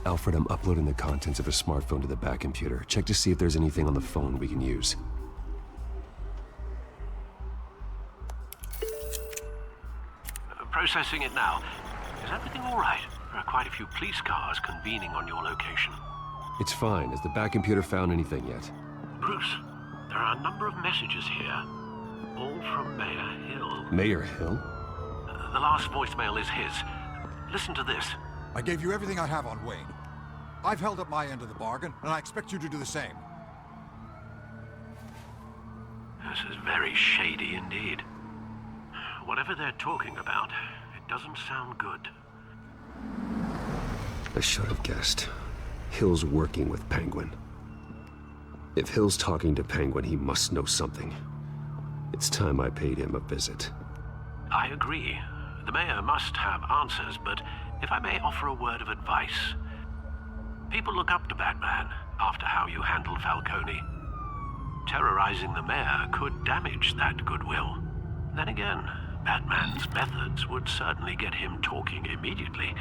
Alfred, I'm uploading the contents of a smartphone to the back computer. Check to see if there's anything on the phone we can use. Processing it now. Is everything all right? There are quite a few police cars convening on your location. It's fine. Has the back computer found anything yet? Bruce, there are a number of messages here. All from Mayor Hill. Mayor Hill? The last voicemail is his. Listen to this. I gave you everything I have on Wayne. I've held up my end of the bargain, and I expect you to do the same. This is very shady indeed. Whatever they're talking about, it doesn't sound good. I should have guessed. Hill's working with Penguin. If Hill's talking to Penguin, he must know something. It's time I paid him a visit. I agree. The mayor must have answers, but if I may offer a word of advice. People look up to Batman after how you handled Falcone. Terrorizing the mayor could damage that goodwill. Then again, Batman's methods would certainly get him talking immediately.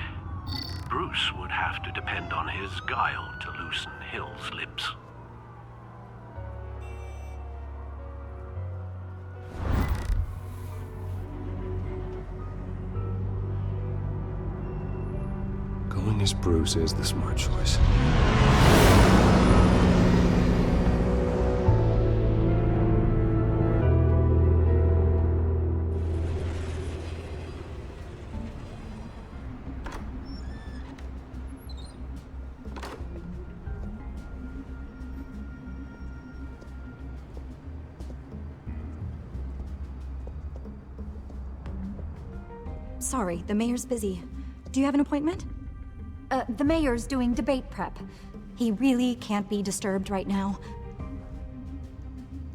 Bruce would have to depend on his guile to loosen Hill's lips. Going as Bruce is the smart choice. Sorry, the mayor's busy. Do you have an appointment? The mayor's doing debate prep. He really can't be disturbed right now.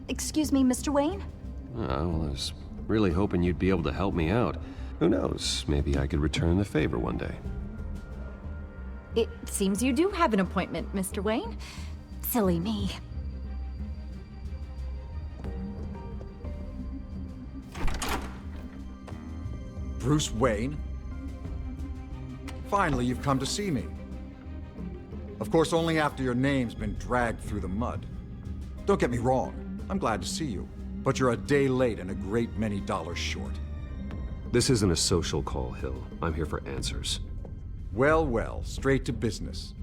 Excuse me, Mr. Wayne? Well, I was really hoping you'd be able to help me out. Who knows, maybe I could return the favor one day. It seems you do have an appointment, Mr. Wayne. Silly me. Bruce Wayne? Finally, you've come to see me. Of course, only after your name's been dragged through the mud. Don't get me wrong, I'm glad to see you, but you're a day late and a great many dollars short. This isn't a social call, Hill. I'm here for answers. Well, well, straight to business.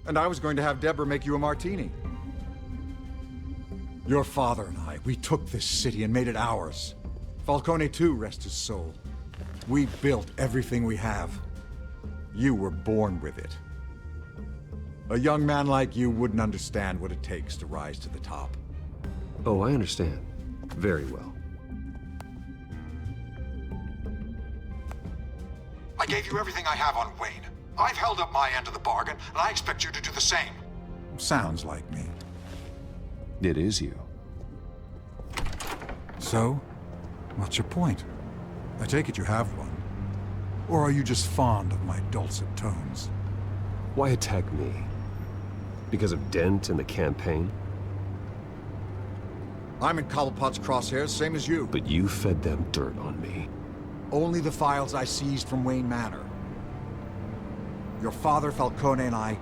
And I was going to have Deborah make you a martini. Your father and I, we took this city and made it ours. Falcone too, rest his soul. We built everything we have. You were born with it. A young man like you wouldn't understand what it takes to rise to the top. Oh, I understand. Very well. I gave you everything I have on Wayne. I've held up my end of the bargain, and I expect you to do the same. Sounds like me. It is you. So, what's your point? I take it you have one. Or are you just fond of my dulcet tones? Why attack me? Because of Dent and the campaign? I'm in Cobblepot's crosshairs, same as you. But you fed them dirt on me. Only the files I seized from Wayne Manor. Your father, Falcone, and I,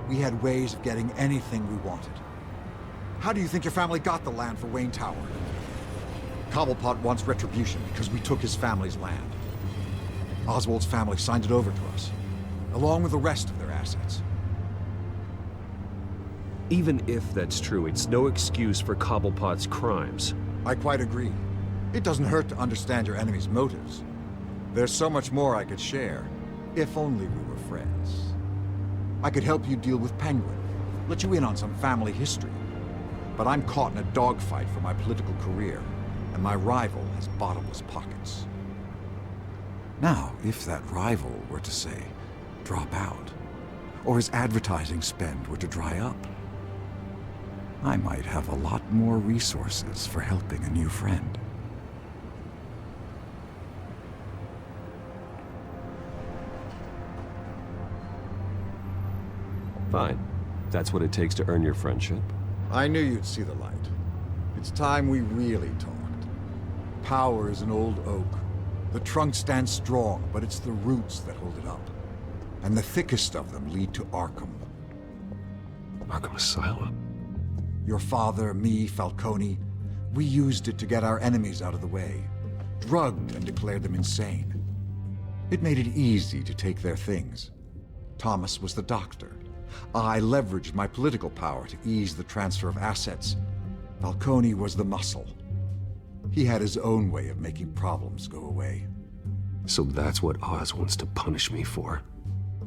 we had ways of getting anything we wanted. How do you think your family got the land for Wayne Tower? Cobblepot wants retribution because we took his family's land. Oswald's family signed it over to us, along with the rest of their assets. Even if that's true, it's no excuse for Cobblepot's crimes. I quite agree. It doesn't hurt to understand your enemy's motives. There's so much more I could share, if only we were friends. I could help you deal with Penguin, let you in on some family history. But I'm caught in a dogfight for my political career, and my rival has bottomless pockets. Now, if that rival were to, say, drop out, or his advertising spend were to dry up, I might have a lot more resources for helping a new friend. Fine. That's what it takes to earn your friendship. I knew you'd see the light. It's time we really talked. Power is an old oak. The trunk stands strong, but it's the roots that hold it up. and the thickest of them lead to Arkham. Arkham Asylum? Your father, me, Falcone, we used it to get our enemies out of the way, drugged and declared them insane. It made it easy to take their things. Thomas was the doctor. I leveraged my political power to ease the transfer of assets. Falcone was the muscle. He had his own way of making problems go away. So that's what Oz wants to punish me for.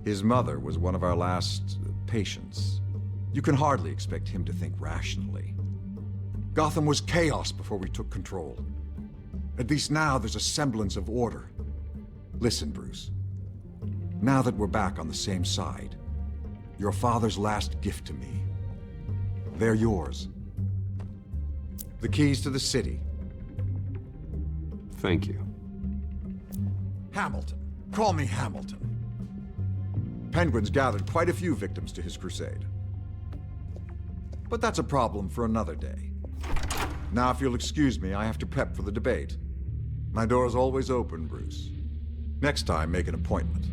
His mother was one of our last patients. You can hardly expect him to think rationally. Gotham was chaos before we took control. At least now there's a semblance of order. Listen, Bruce. Now that we're back on the same side, your father's last gift to me, they're yours. The keys to the city. Thank you. Hamilton. Call me Hamilton. Penguin's gathered quite a few victims to his crusade. But that's a problem for another day. Now, if you'll excuse me, I have to prep for the debate. My door is always open, Bruce. Next time, make an appointment.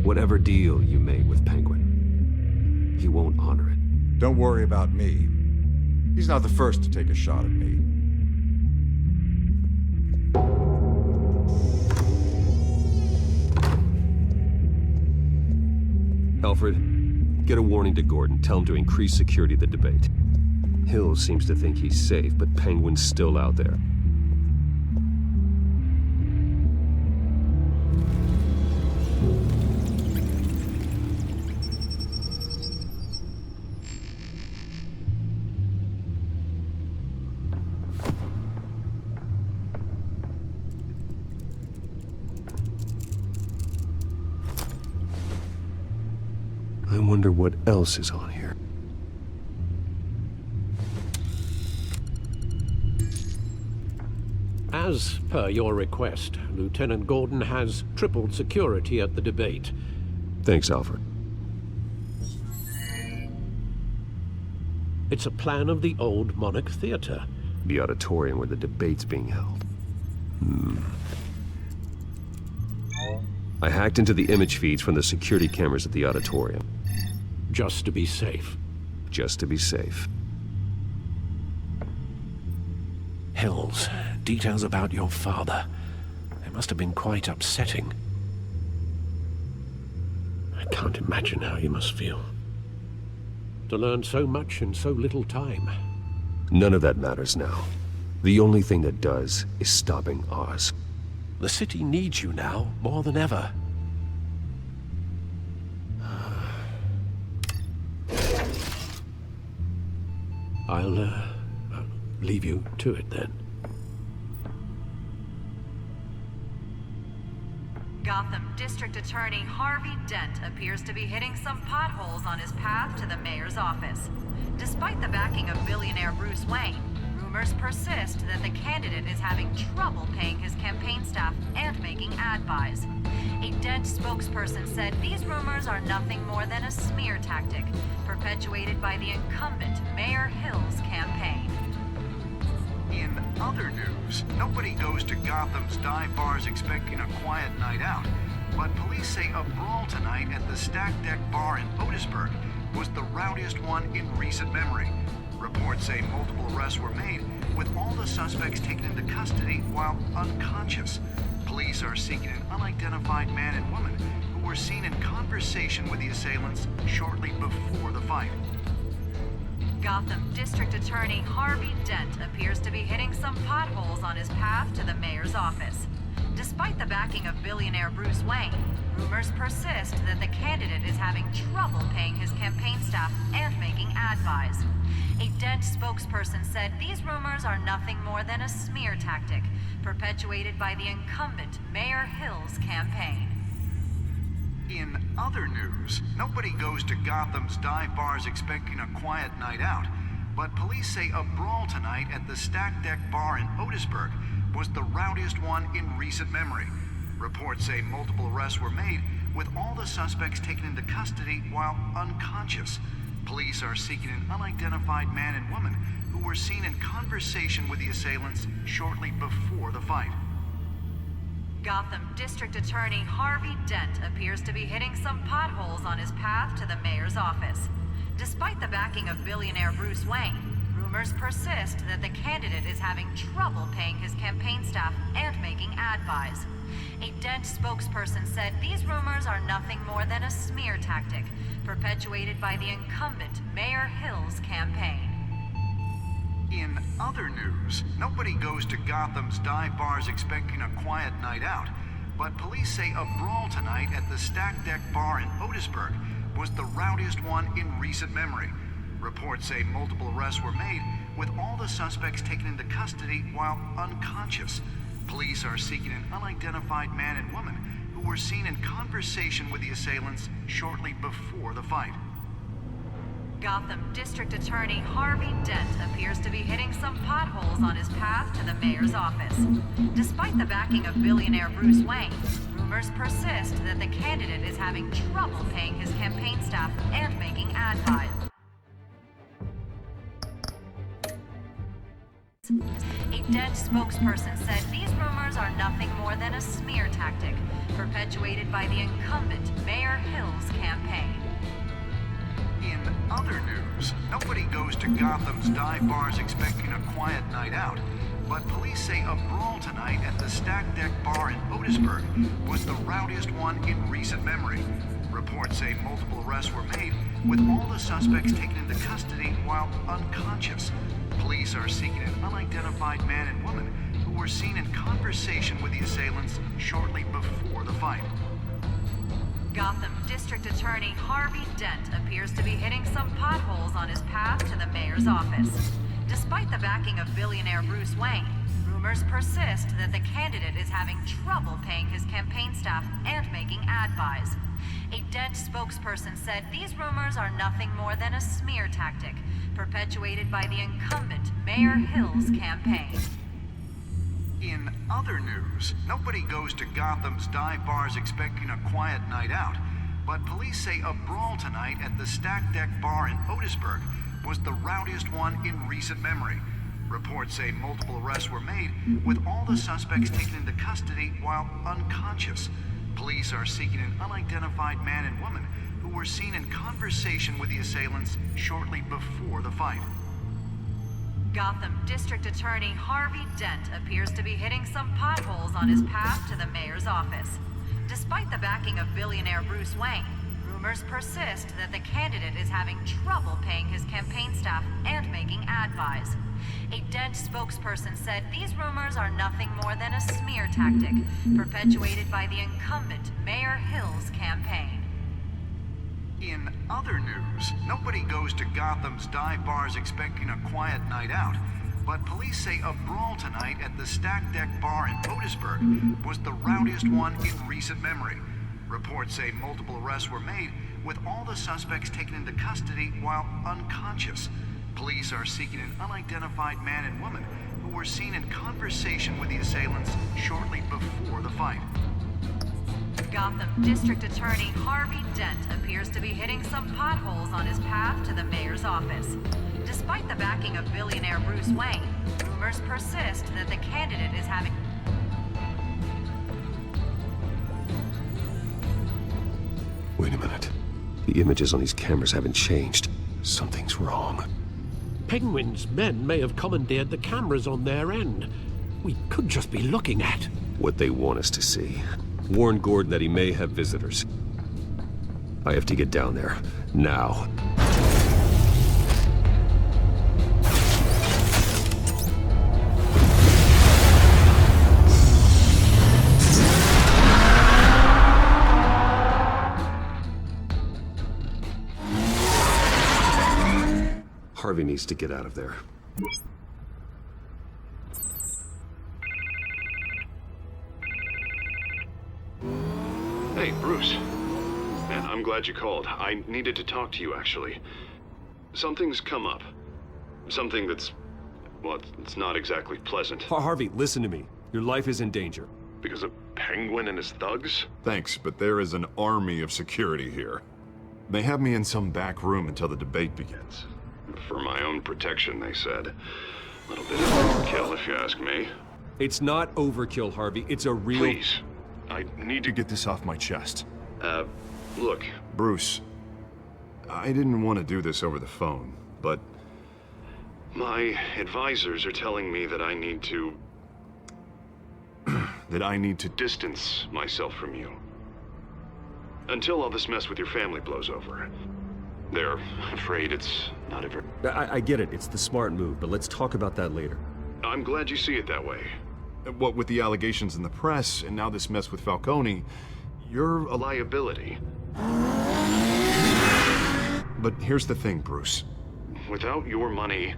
Whatever deal you made with Penguin, he won't honor it. Don't worry about me. He's not the first to take a shot at me. Alfred, get a warning to Gordon. Tell him to increase security at the debate. Hill seems to think he's safe, but Penguin's still out there. I wonder what else is on here. As per your request, Lieutenant Gordon has tripled security at the debate. Thanks, Alfred. It's a plan of the old Monarch Theater. The auditorium where the debate's being held. I hacked into the image feeds from the security cameras at the auditorium. Just to be safe. Just to be safe. Hills, details about your father. They must have been quite upsetting. I can't imagine how you must feel. To learn so much in so little time. None of that matters now. The only thing that does is stopping Oz. The city needs you now, more than ever. I'll leave you to it then. Gotham District Attorney Harvey Dent appears to be hitting some potholes on his path to the mayor's office. Despite the backing of billionaire Bruce Wayne, rumors persist that the candidate is having trouble paying his campaign staff and making ad buys. A Dent spokesperson said these rumors are nothing more than a smear tactic, perpetuated by the incumbent Mayor Hill's campaign. In other news, nobody goes to Gotham's dive bars expecting a quiet night out, but police say a brawl tonight at the Stack Deck Bar in Otisburg was the rowdiest one in recent memory. Reports say multiple arrests were made, with all the suspects taken into custody while unconscious. Police are seeking an unidentified man and woman who were seen in conversation with the assailants shortly before the fight. Gotham District Attorney Harvey Dent appears to be hitting some potholes on his path to the mayor's office. Despite the backing of billionaire Bruce Wayne, rumors persist that the candidate is having trouble paying his campaign staff and making ad buys. A Dent spokesperson said these rumors are nothing more than a smear tactic, perpetuated by the incumbent Mayor Hill's campaign. In other news, nobody goes to Gotham's dive bars expecting a quiet night out, but police say a brawl tonight at the Stack Deck Bar in Otisburg was the rowdiest one in recent memory. Reports say multiple arrests were made, with all the suspects taken into custody while unconscious. Police are seeking an unidentified man and woman who were seen in conversation with the assailants shortly before the fight. Gotham District Attorney Harvey Dent appears to be hitting some potholes on his path to the mayor's office. Despite the backing of billionaire Bruce Wayne, rumors persist that the candidate is having trouble paying his campaign staff and making ad buys. A Dent spokesperson said these rumors are nothing more than a smear tactic perpetuated by the incumbent Mayor Hill's campaign. In other news, nobody goes to Gotham's dive bars expecting a quiet night out, but police say a brawl tonight at the Stack Deck Bar in Otisburg was the rowdiest one in recent memory. Reports say multiple arrests were made, with all the suspects taken into custody while unconscious. Police are seeking an unidentified man and woman who were seen in conversation with the assailants shortly before the fight. Gotham District Attorney Harvey Dent appears to be hitting some potholes on his path to the mayor's office. Despite the backing of billionaire Bruce Wayne, rumors persist that the candidate is having trouble paying his campaign staff and making ad buys. A Dent spokesperson said these rumors are nothing more than a smear tactic perpetuated by the incumbent Mayor Hill's campaign. In other news, nobody goes to Gotham's dive bars expecting a quiet night out, but police say a brawl tonight at the Stack Deck Bar in Otisburg was the rowdiest one in recent memory. Reports say multiple arrests were made, with all the suspects taken into custody while unconscious. Police are seeking an unidentified man and woman who were seen in conversation with the assailants shortly before the fight. Gotham District Attorney Harvey Dent appears to be hitting some potholes on his path to the mayor's office. Despite the backing of billionaire Bruce Wayne, rumors persist that the candidate is having trouble paying his campaign staff and making ad buys. A Dent spokesperson said these rumors are nothing more than a smear tactic perpetuated by the incumbent Mayor Hill's campaign. In other news, nobody goes to Gotham's dive bars expecting a quiet night out, but police say a brawl tonight at the Stack Deck Bar in Otisburg was the rowdiest one in recent memory. Reports say multiple arrests were made, with all the suspects taken into custody while unconscious. Police are seeking an unidentified man and woman who were seen in conversation with the assailants shortly before the fight. Gotham District Attorney Harvey Dent appears to be hitting some potholes on his path to the mayor's office. Despite the backing of billionaire Bruce Wayne, rumors persist that the candidate is having trouble paying his campaign staff and making ad buys. A Dent spokesperson said these rumors are nothing more than a smear tactic perpetuated by the incumbent Mayor Hill's campaign. In other news, nobody goes to Gotham's dive bars expecting a quiet night out, but police say a brawl tonight at the Stack Deck Bar in Otisburg was the rowdiest one in recent memory. Reports say multiple arrests were made, with all the suspects taken into custody while unconscious. Police are seeking an unidentified man and woman who were seen in conversation with the assailants shortly before the fight. Gotham District Attorney Harvey Dent appears to be hitting some potholes on his path to the mayor's office. Despite the backing of billionaire Bruce Wayne, rumors persist that the candidate is having... Wait a minute. The images on these cameras haven't changed. Something's wrong. Penguin's men may have commandeered the cameras on their end. We could just be looking at What they want us to see. Warn Gordon that he may have visitors. I have to get down there. Now. Harvey needs to get out of there. Hey, Bruce. Man, I'm glad you called. I needed to talk to you, actually. Something's come up. Something that's... well, it's not exactly pleasant. Harvey, listen to me. Your life is in danger. Because of Penguin and his thugs? Thanks, but there is an army of security here. They have me in some back room until the debate begins. For my own protection, they said. A little bit of overkill, if you ask me. It's not overkill, Harvey. It's a real... Please, I need To get this off my chest. look, Bruce, I didn't want to do this over the phone, but my advisors are telling me that I need to... distance myself from you. Until all this mess with your family blows over. They're afraid it's not ever... I get it, it's the smart move, but let's talk about that later. I'm glad you see it that way. what with the allegations in the press, and now this mess with Falcone, you're A liability. But here's the thing, Bruce. Without your money,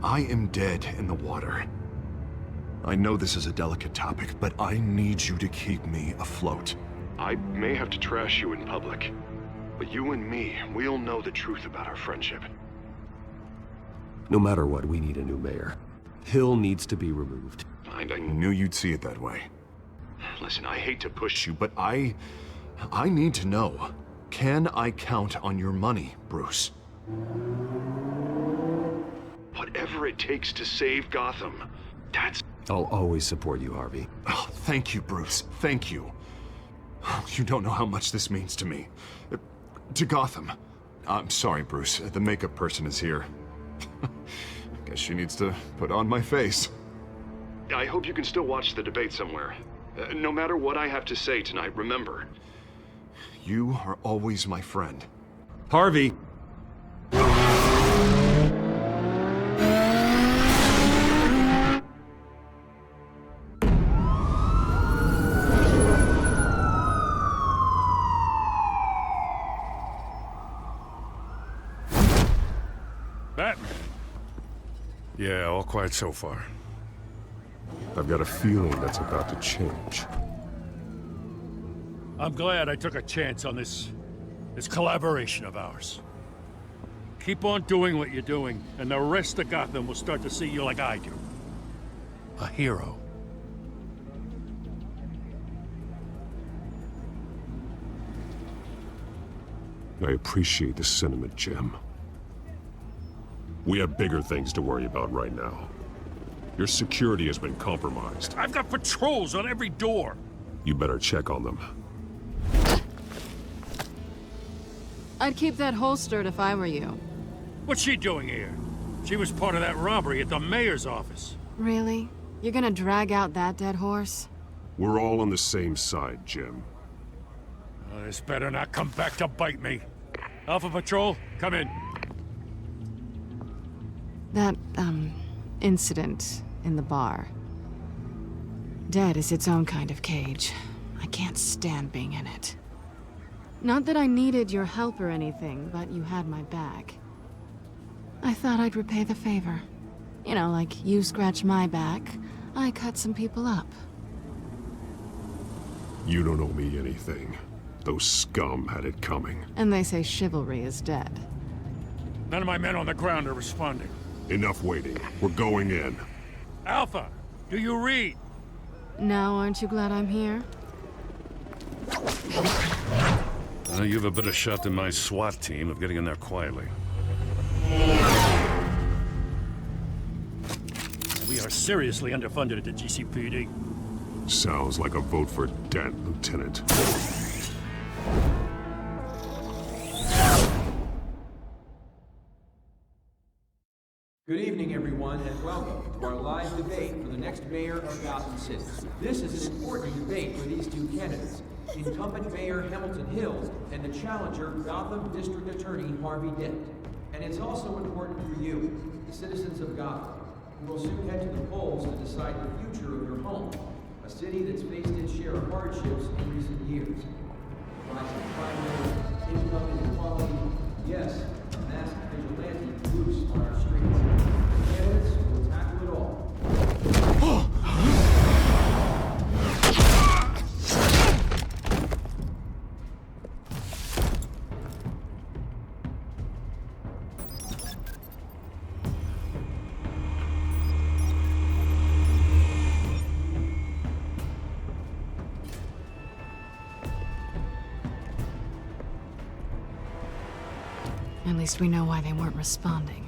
I am dead in the water. I know this is a delicate topic, but I need you to keep me afloat. I may have to trash you in public. But you and me, we'll know the truth about our friendship. No matter what, we need a new mayor. Hill needs to be removed. I knew you'd see it that way. Listen, I hate to push you, But I need to know. Can I count on your money, Bruce? whatever it takes to save Gotham. That's... I'll always support you, Harvey. Oh, thank you, Bruce. Thank you. You don't know how much this means to me. To Gotham. I'm sorry, Bruce. The makeup person is here. Guess she needs to put on my face. I hope you can still watch the debate somewhere. No matter what I have to say tonight, remember. You are always my friend. Harvey! Batman. Yeah, all quiet so far. I've got a feeling that's about to change. I'm glad I took a chance on this collaboration of ours. Keep on doing what you're doing, and the rest of Gotham will start to see you like I do. A hero. I appreciate the sentiment, Jim. We have bigger things to worry about right now. Your security has been compromised. I've got patrols on every door. You better check on them. I'd keep that holstered if I were you. What's she doing here? She was part of that robbery at the mayor's office. Really? You're gonna drag out that dead horse? We're all on the same side, Jim. Oh, this better not come back to bite me. Alpha Patrol, come in. That, incident in the bar. Dead is its own kind of cage. I can't stand being in it. Not that I needed your help or anything, but you had my back. I thought I'd repay the favor. You know, like you scratch my back, I cut some people up. You don't owe me anything. Those scum had it coming. And they say chivalry is dead. None of my men on the ground are responding. Enough waiting. We're going in. Alpha, do you read? Now aren't you glad I'm here? You have a better shot than my SWAT team of getting in there quietly. We are seriously underfunded at the GCPD. Sounds like a vote for Dent, Lieutenant. Good evening, everyone, and welcome to our live debate for the next mayor of Gotham City. This is an important debate for these two candidates, incumbent Mayor Hamilton Hill and the challenger, Gotham District Attorney Harvey Dent. And it's also important for you, the citizens of Gotham, who will soon head to the polls to decide the future of your home, a city that's faced its share of hardships in recent years. Rising crime rates, income inequality, yes, a masked vigilante loose on our streets. Candidates will tackle it all. At least we know why they weren't responding.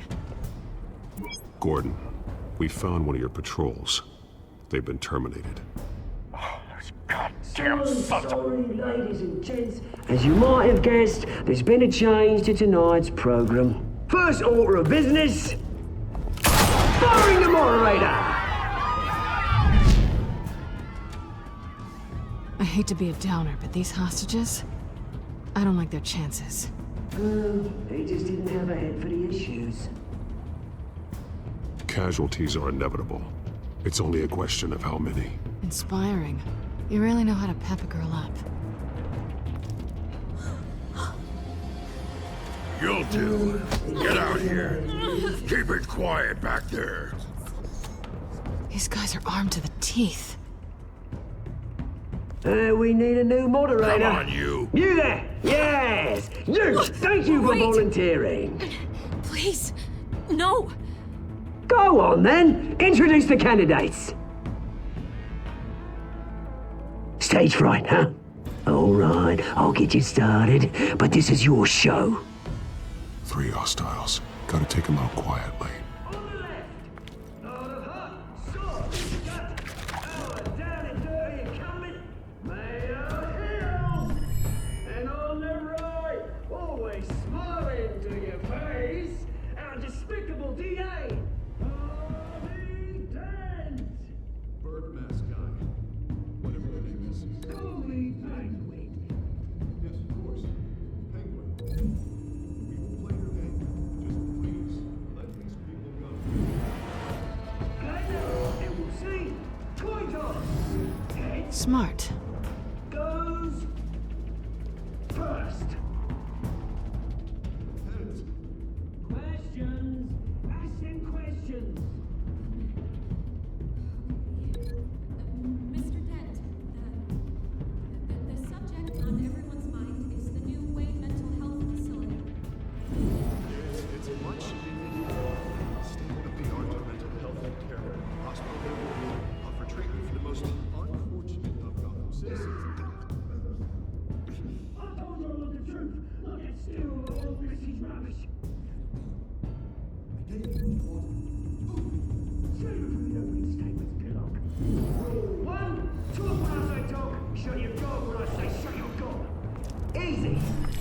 Gordon, we found one of your patrols. They've been terminated. Oh, those goddamn Damn son of Sorry, ladies and gents. As you might have guessed, there's been a change to tonight's program. First order of business, firing the moderator! I hate to be a downer, but these hostages, I don't like their chances. They just didn't have a head for the issues. Casualties are inevitable. It's only a question of how many. Inspiring. You really know how to pep a girl up. You'll do. Get out here. Keep it quiet back there. These guys are armed to the teeth. We need a new moderator. Come on, you. You there! Yes! You! Thank you for volunteering. Please, no. Go on then. Introduce the candidates. Stage fright, huh? All right, I'll get you started, but this is your show. 3 hostiles. Gotta take them out quietly. And on the right, always smiling to your face, our despicable DA, Bird mask guy. Whatever your name is. Holy Penguin. Yes, of course. Penguin. We will play your game. Just please let these people go. And we'll see. Coin toss. Smart. Goes first. Heads. Questions. Ask them questions. Mr. Dent, the subject on everyone's mind is the new VIII mental health facility. It's a much state-of-the-art mental health care hospital that will offer treatment for the most unfortunate of Gotham citizens. I told you all the truth. Look, it's still all this is rubbish. Say it before the opening statements, Pillock. Rule 1, talk when I say talk. Shut your gob when I say shut your gob. Easy.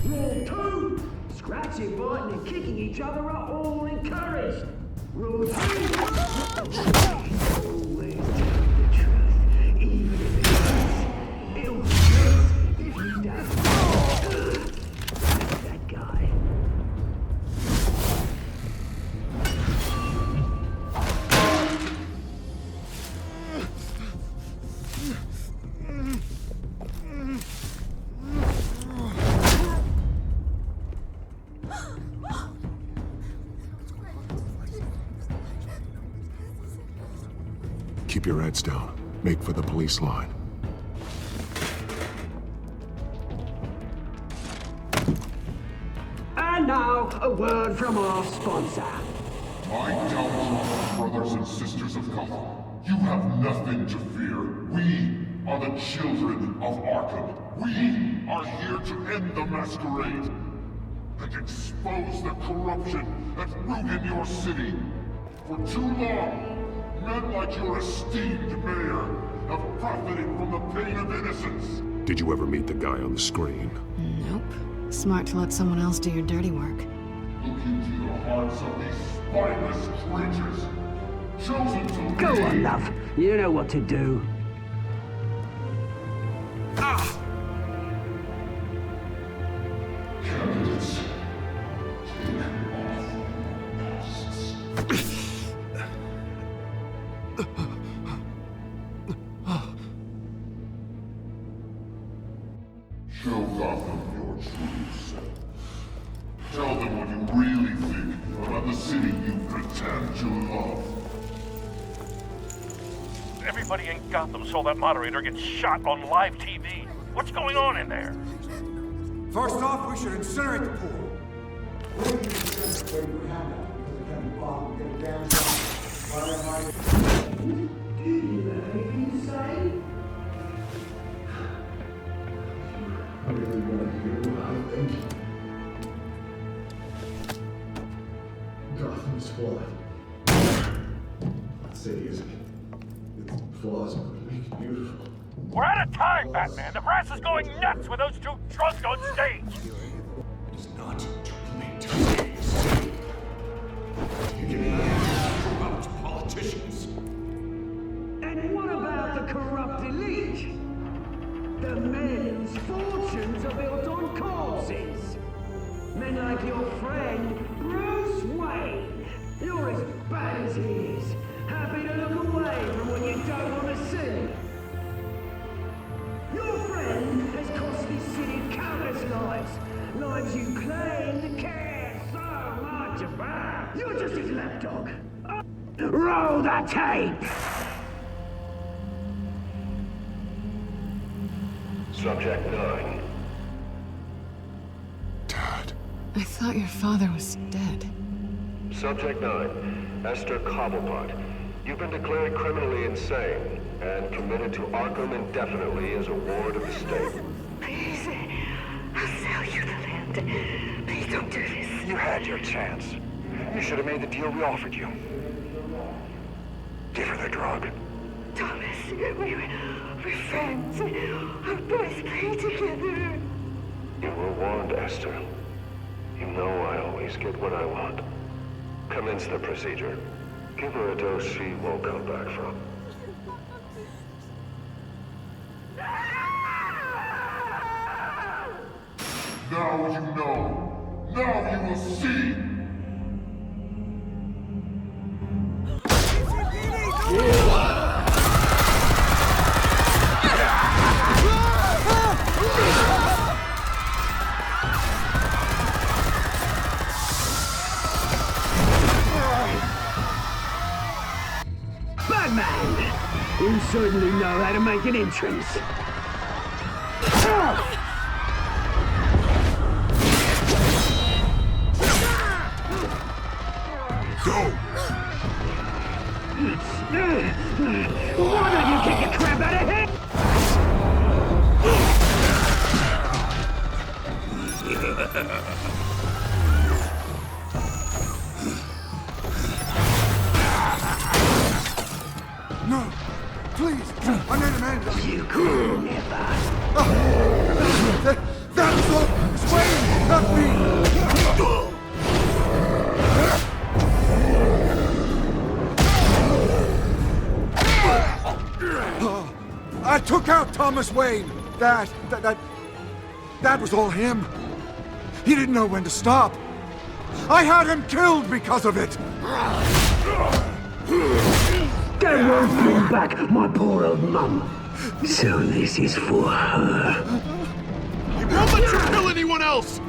Rule 2, scratching, biting, and kicking each other are all encouraged. Rule 3, always tell the truth, even if it hurts. It'll hurt if you don't. That guy. Keep your heads down. Make for the police line. And now, a word from our sponsor. My downtrodden brothers and sisters of Gotham, you have nothing to fear. We are the children of Arkham. We are here to end the masquerade and expose the corruption that ruined your city. For too long, men like your esteemed mayor have profited from the pain of innocence. Did you ever meet the guy on the screen? Nope. Smart to let someone else do your dirty work. Look into the hearts of these spineless creatures, chosen to Go on, love. You know what to do. Candidates, take off masks. Show Gotham your true self. Tell them what you really think about the city you pretend to love. Everybody in Gotham saw that moderator get shot on live TV. What's going on in there? First off, we should incinerate the pool. I really want to hear what I think. Gotham is flawed. That city isn't. Its flaws are what make it beautiful. We're out of time, Batman! The brass is going nuts with those two drunks on stage! It is not too late to raise. You corrupt politicians. And what about the corrupt elite? The men whose fortunes are built on corpses. Men like your friend, Bruce Wayne. You're as bad as he is. Happy to look away from what you don't want to see. Your friend has cost this city countless lives. Lives you claim to care so much about. You're just his lapdog. Roll the tape! Subject 9. Dad. I thought your father was dead. Subject 9. Esther Cobblepot. You've been declared criminally insane and committed to Arkham indefinitely as a ward of the state. Please, I'll sell you the land. Please don't do this. You had your chance. You should have made the deal we offered you. Give her the drug. Thomas, we're friends. Our boys play together. You were warned, Esther. You know I always get what I want. Commence the procedure. Give her a dose she won't come back from. Now you know. Now you will see. Batman! You certainly know how to make an entrance. Go! Why don't you kick the crap out of him? No! Please! I made a man! You could never! That was all! It's Wayne! Not me! I took out Thomas Wayne! That was all him! He didn't know when to stop! I had him killed because of it! They won't bring back my poor old mum. So this is for her. He won't let you kill anyone else!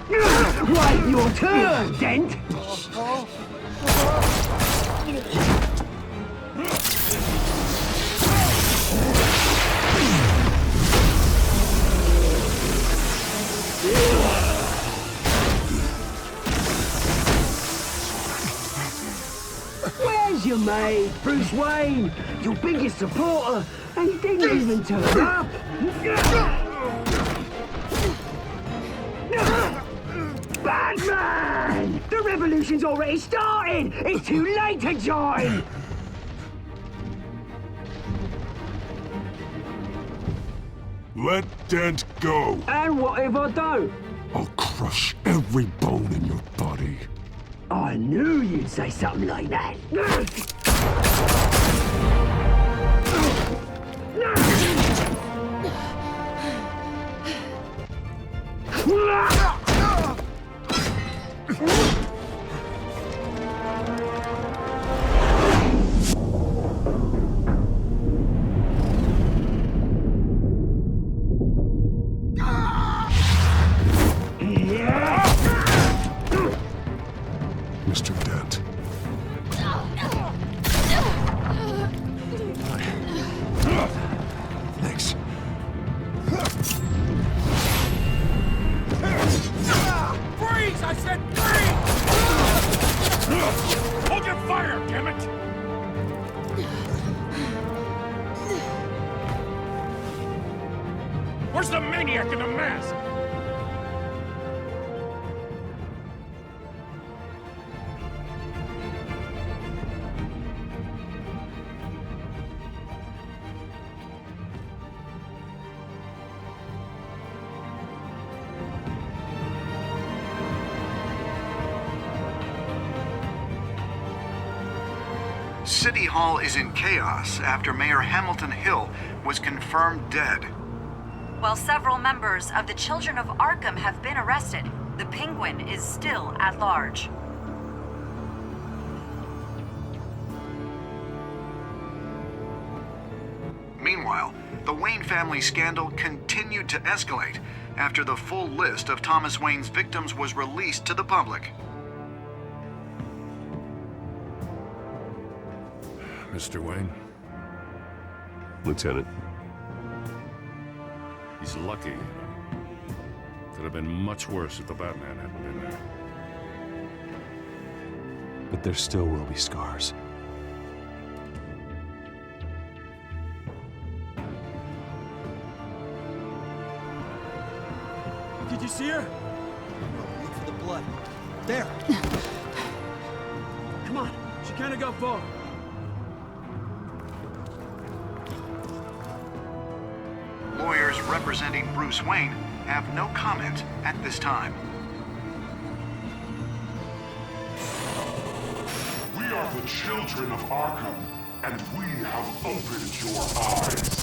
Right, your turn, Dent! Where's your mate, Bruce Wayne? Your biggest supporter, and he didn't even turn up. Batman! The revolution's already started! It's too late to join! Let Dent go. And what if I don't? I'll crush every bone in your body. I knew you'd say something like that. Mr. Dent. Thanks. Freeze! I said freeze! Hold your fire, damn it! Where's the maniac in the mask? City Hall is in chaos after Mayor Hamilton Hill was confirmed dead. While several members of the Children of Arkham have been arrested, the Penguin is still at large. Meanwhile, the Wayne family scandal continued to escalate after the full list of Thomas Wayne's victims was released to the public. Mr. Wayne? Lieutenant. He's lucky. Could have been much worse if the Batman hadn't been there. But there still will be scars. Did you see her? No, look for the blood. There. Come on, she can't have got far. Lawyers representing Bruce Wayne have no comment at this time. We are the children of Arkham, and we have opened your eyes.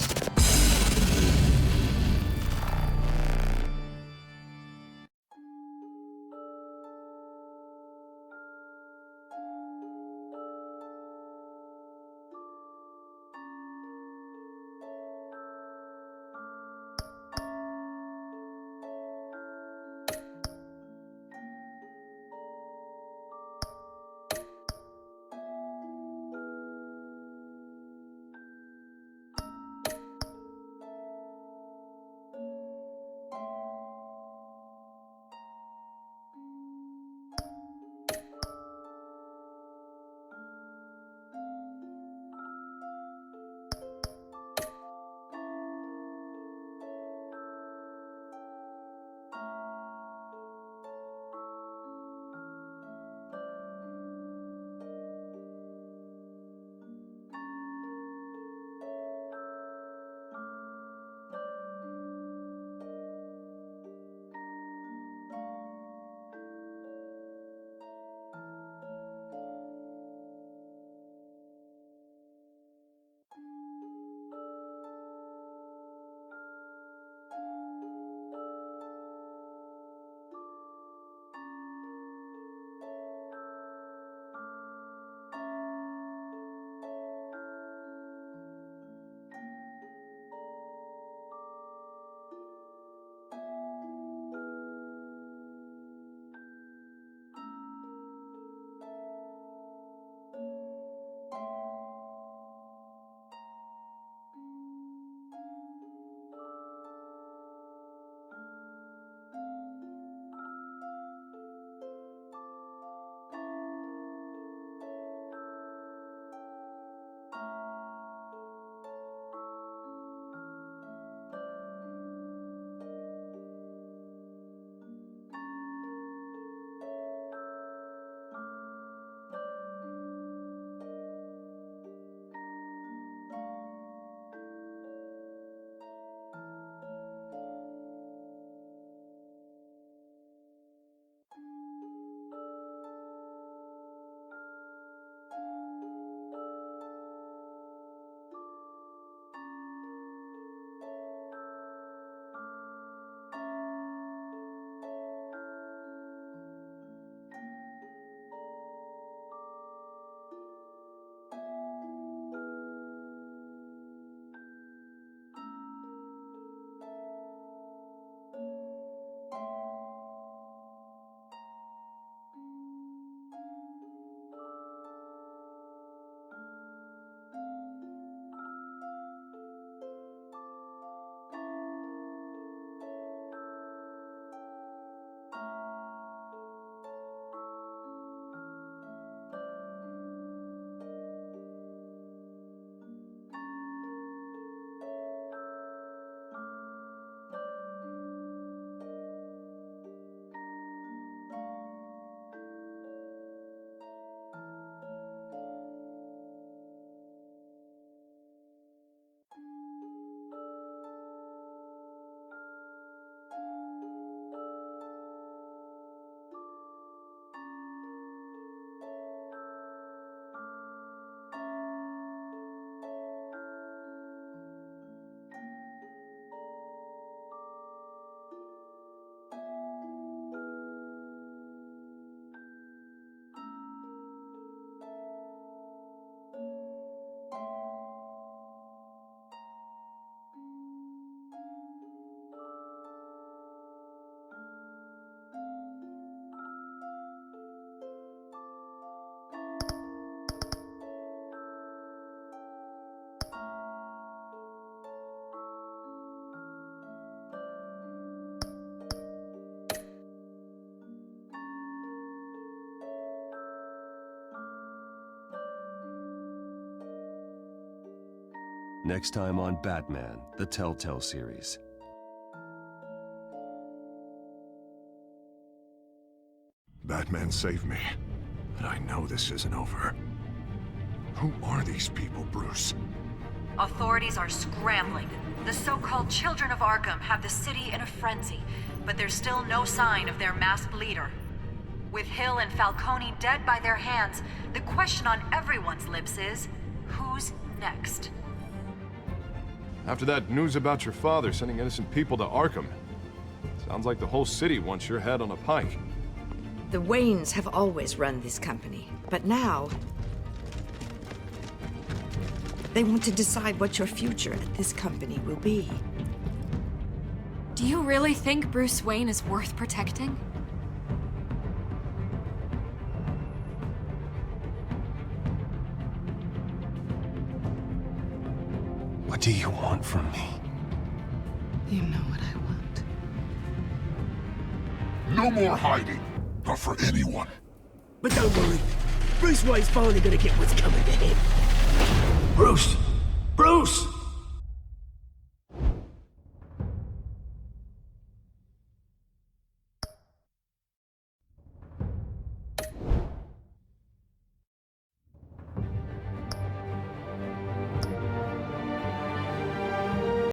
Next time on Batman, the Telltale Series. Batman saved me, but I know this isn't over. Who are these people, Bruce? Authorities are scrambling. The so-called Children of Arkham have the city in a frenzy, but there's still no sign of their masked leader. With Hill and Falcone dead by their hands, the question on everyone's lips is, who's next? After that news about your father sending innocent people to Arkham, sounds like the whole city wants your head on a pike. The Waynes have always run this company, but now they want to decide what your future at this company will be. Do you really think Bruce Wayne is worth protecting? What do you want from me? You know what I want. No more hiding, not for anyone. But don't worry, Bruce Wayne's finally gonna get what's coming to him. Bruce! Bruce!